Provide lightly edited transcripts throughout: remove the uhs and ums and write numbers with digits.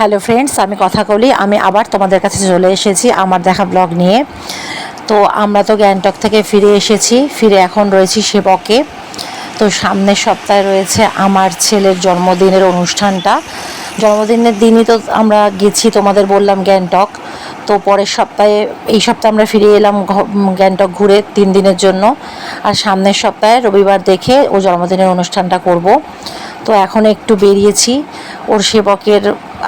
Hello friends, আমি কথা বলি। আমি আবার তোমাদের কাছে চলে এসেছি আমার দেখা ব্লগ নিয়ে। তো আমরা তো গ্যাংটক থেকে ফিরে এসেছি, ফিরে এখন রয়েছি সেবকে। তো সামনের সপ্তাহে রয়েছে আমার ছেলের জন্মদিনের অনুষ্ঠানটা। জন্মদিনের দিনই তো আমরা গেছি, তোমাদের বললাম গ্যাংটক। তো পরের সপ্তাহে, এই সপ্তাহে আমরা ফিরে এলাম গ্যাংটক ঘুরে 3 দিনের জন্য। আর সামনের সপ্তাহে রবিবার দেখে ও জন্মদিনের অনুষ্ঠানটা করব। তো এখন একটু বেরিয়েছি ওর সেবকের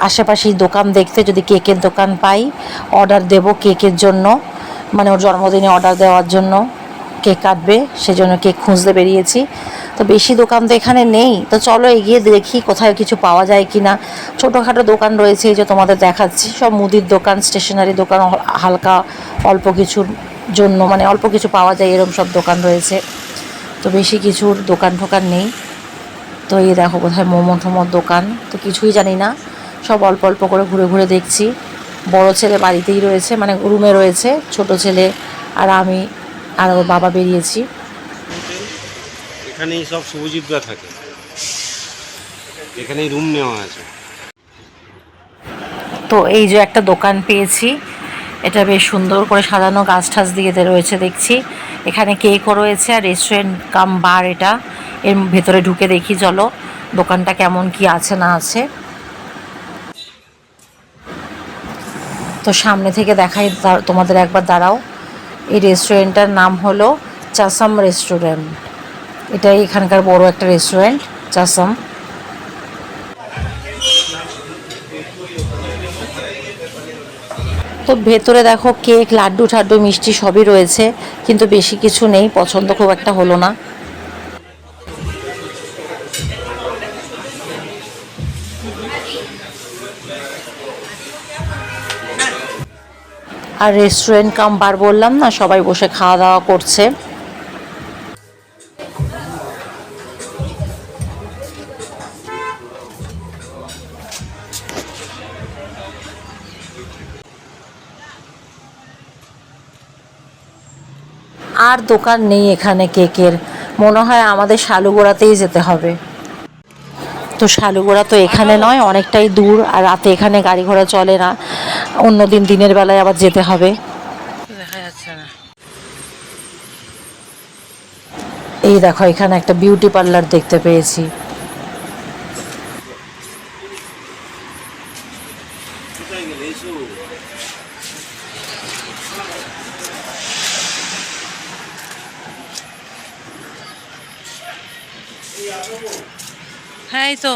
আশেপাশেই দোকান দেখতে, যদি কেকের দোকান পাই অর্ডার দেব কেকের জন্য, মানে ওর জন্মদিনে অর্ডার দেওয়ার জন্য। কেক কাটবে, সেজন্য কেক খুঁজতে বেরিয়েছি। তো বেশি দোকান তো এখানে নেই, তো চলো এগিয়ে দেখি কোথায় কিছু পাওয়া যায় কি না। ছোটোখাটো দোকান রয়েছে, এই যে তোমাদের দেখাচ্ছি, সব মুদির দোকান, স্টেশনারি দোকান, হালকা অল্প কিছুর জন্য, মানে অল্প কিছু পাওয়া যায় এরকম সব দোকান রয়েছে। তো বেশি কিছুর দোকান ঠোকান নেই। তো এই দেখো কোথায় মোমো টোমোর দোকান, তো কিছুই জানি না, সব অল্প অল্প করে ঘুরে ঘুরে দেখছি। বড় ছেলে বাড়িতেই রয়েছে, মানে রুমে রয়েছে, ছোট ছেলে আর আমি আর ওর বাবা বেরিয়েছি। হোটেল, এখানেই সব শুভজিৎদা থাকে, এখানেই রুম নেওয়া আছে। তো এই যে একটা দোকান পেয়েছি, এটা বেশ সুন্দর করে সাজানো, গাছ ঠাছ দিয়ে রয়েছে দেখছি। এখানে কেকও রয়েছে আর রেস্টুরেন্ট কাম বার এটা। এর ভেতরে ঢুকে দেখি চলো দোকানটা কেমন কি আছে না আছে। তো সামনে থেকে দেখাই তোমাদের, একবার দাঁড়াও। এই রেস্টুরেন্টটার নাম হলো চাসাম রেস্টুরেন্ট। এটাই এখানকার বড় একটা রেস্টুরেন্ট, চাসাম। তো ভেতরে দেখো কেক, লাড্ডু ঠাড্ডু, মিষ্টি সবই রয়েছে, কিন্তু বেশি কিছু নেই, পছন্দ খুব একটা হলো না। আর রেস্টুরেন্ট কাম বার বললাম না, সবাই বসে খাওয়া দাওয়া করছে। আর দোকান নেই এখানে কেকের, মনে হয় আমাদের শালুগোড়াতেই যেতে হবে। তো শালুগোড়া তো এখানে নয়, অনেকটাই দূর, আর রাতে এখানে গাড়ি ঘোড়া চলে না, অন্য দিন দিনের বেলায় আবার যেতে হবে। দেখা যাচ্ছে না। এই দেখো এখানে একটা বিউটি পার্লার দেখতে পেয়েছি। হ্যাঁ এই তো।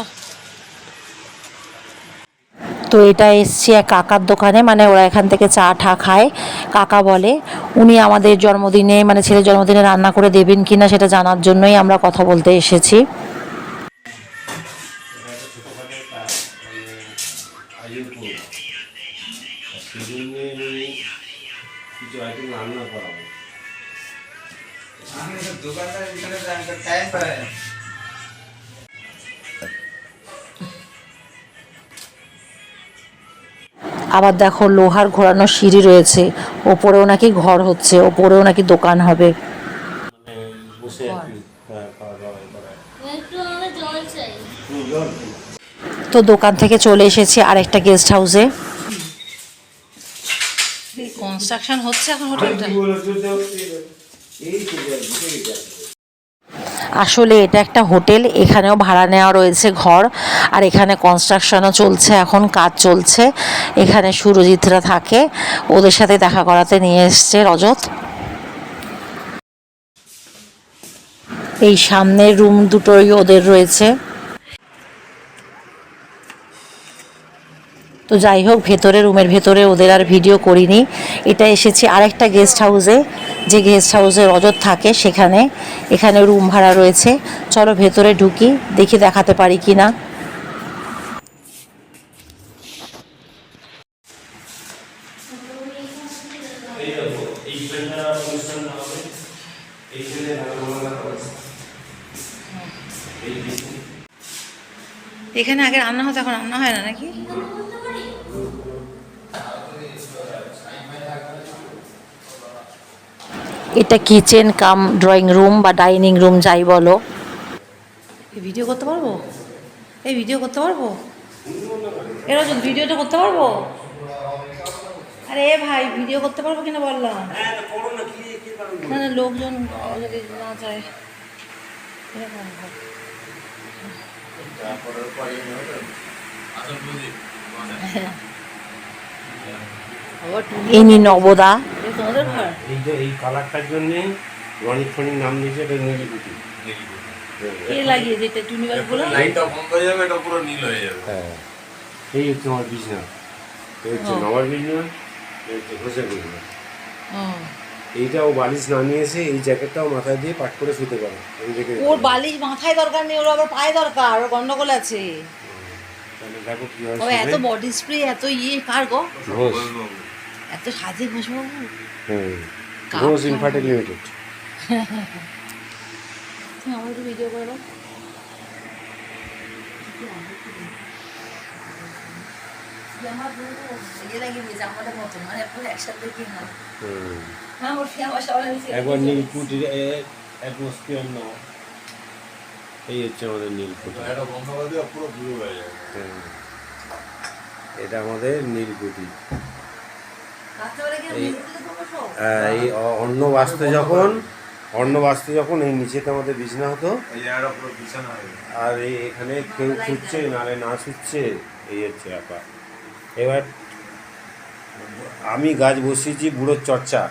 তো এটা এসছি এক কাকার দোকানে, মানে ওরা এখান থেকে চা ঠা খায়। কাকা বলে উনি আমাদের জন্মদিনে, মানে ছেলের জন্মদিনে রান্না করে দেবেন কি না সেটা জানার জন্যই আমরা কথা বলতে এসেছি। আবার দেখো লোহার ঘোরানো সিঁড়ি রয়েছে, ওপরেও নাকি ঘর হচ্ছে, ওপরেও নাকি দোকান হবে। তো দোকান থেকে চলে এসেছি আরেকটা গেস্ট হাউসে। কনস্ট্রাকশন হচ্ছে এখন হোটেলটা। আসলে এটা একটা হোটেল, এখানেও ভাড়া নেওয়া রয়েছে ঘর, আর এখানে কনস্ট্রাকশনও চলছে, এখন কাজ চলছে। এখানে সুরজিৎরা থাকে, ওদের সাথে দেখা করাতে নিয়ে এসছে রজত। এই সামনের রুম দুটোই ওদের রয়েছে। তো যাই হোক, ভেতরে রুমের ভেতরে ওদের আর ভিডিও করিনি। এটা এসেছি আরেকটা গেস্ট হাউসে, যে গেস্ট হাউসে রজত থাকে সেখানে। এখানে রুম ভাড়া রয়েছে, চলো ভেতরে ঢুকি, দেখি দেখাতে পারি কি না। এখানে আগে রান্না হতো, এখন রান্না হয় না নাকি? এটা কিচেন কাম ড্রয়িং রুম বা ডাইনিং রুম যাই বলো। এই ভিডিও করতে পারবো, এই ভিডিও করতে পারবো। এরা যদি ভিডিওটা করতে পারবো? আরে ভাই ভিডিও করতে পারবো কিনা বললাম। না না, লোকজন যদি না চায় এরকম হবে। ইনি নবদা। তোমাদের ঘর? এই কালারটার জন্য রনিক ফনিক নাম দিয়েছে, এটা নীলকুঠি। কে লাগিয়েছে এটা? টুনি বাল্বগুলো লাইটটা বন্ধ হয়ে যাবে, এটা পুরো নীল হয়ে যাবে। হ্যাঁ, এই হচ্ছে আমার বিছনা, এই হচ্ছে নবার বিছনা, এই হচ্ছে ঘোষের বিছনা। এইটাও বালিশ নামিয়েছে, এই জ্যাকেটটাও মাথায় দিয়ে পাট করে শুতে পারে। এই দেখে ওর বালিশ মাথায় দরকার নেই, ওর আবার পায়ে দরকার, ওর গন্ডগোল আছে। তাহলে দেখো কি হয়। ও এত বডি স্প্রে, এত কার গো? ঘোষ। এত সাজে ঘোষবাবু। ঘোষ ইনফার্টিল লিমিটেড। আমার একটু ভিডিও করে দাও। একবার নীলকুঠির অ্যাটমসফিয়ার নাও। এই হচ্ছে আমাদের নীলকুঠি। এটা বন্ধ করে দিয়ে পুরো ব্লু হয়ে যাবে। এটা আমাদের নীলকুঠি। এই অন্নবাস্তে যখন এই নিচেতে আমাদের বিছানা হতো, এই জায়গাটা পুরো বিছানা হয়ে যাবে। আর এখানে কেউ ছুটছে নালে না ছুটছে, এই হচ্ছে ব্যাপার। এবার আমি গাছ বসিয়েছি বুড়োর চর্চা।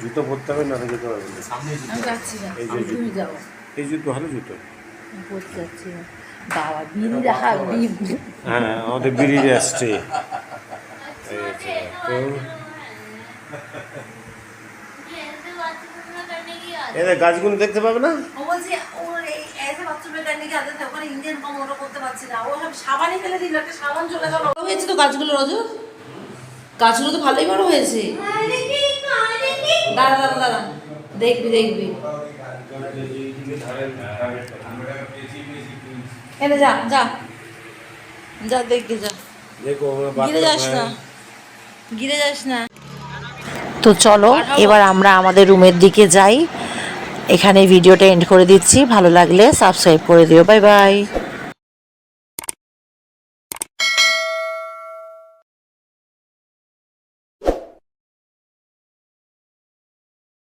জুতো পরতে হবে, না যেতে পারবে না। সামনেই আমি যাচ্ছি না, এই যে তুমি জুতো। যাও। এই জুতো ভালো জুতো। আমি পড়তে যাচ্ছি না। বাবা বিড়ি রাখা হ্যাঁ, আমাদের বিড়ির আসছে। এদের গাছগুলো দেখতে পাবে না। ও বলছে ওর এই এসে বাথরুমে কানে কি আদতে ওখানে ইন্ডিয়ান কম ওটা করতে পারছি না। ও সব সাবানই ফেলে দিল, একটা সাবান চলে গেল। বড় হয়েছে তো গাছগুলো রজু, গাছগুলো তো ভালোই বড় হয়েছে। দাঁড়া দাঁড়া দাঁড়া, দেখবি দেখবি। এনে যা যা যা, দেখবি যা, দেখো গিরে যাস না, গিরে যাস না। তো চলো এবার আমরা আমাদের রুমের দিকে যাই। এখানে ভিডিওটা এন্ড করে দিচ্ছি। ভালো লাগলে সাবস্ক্রাইব করে দিও। Bye bye.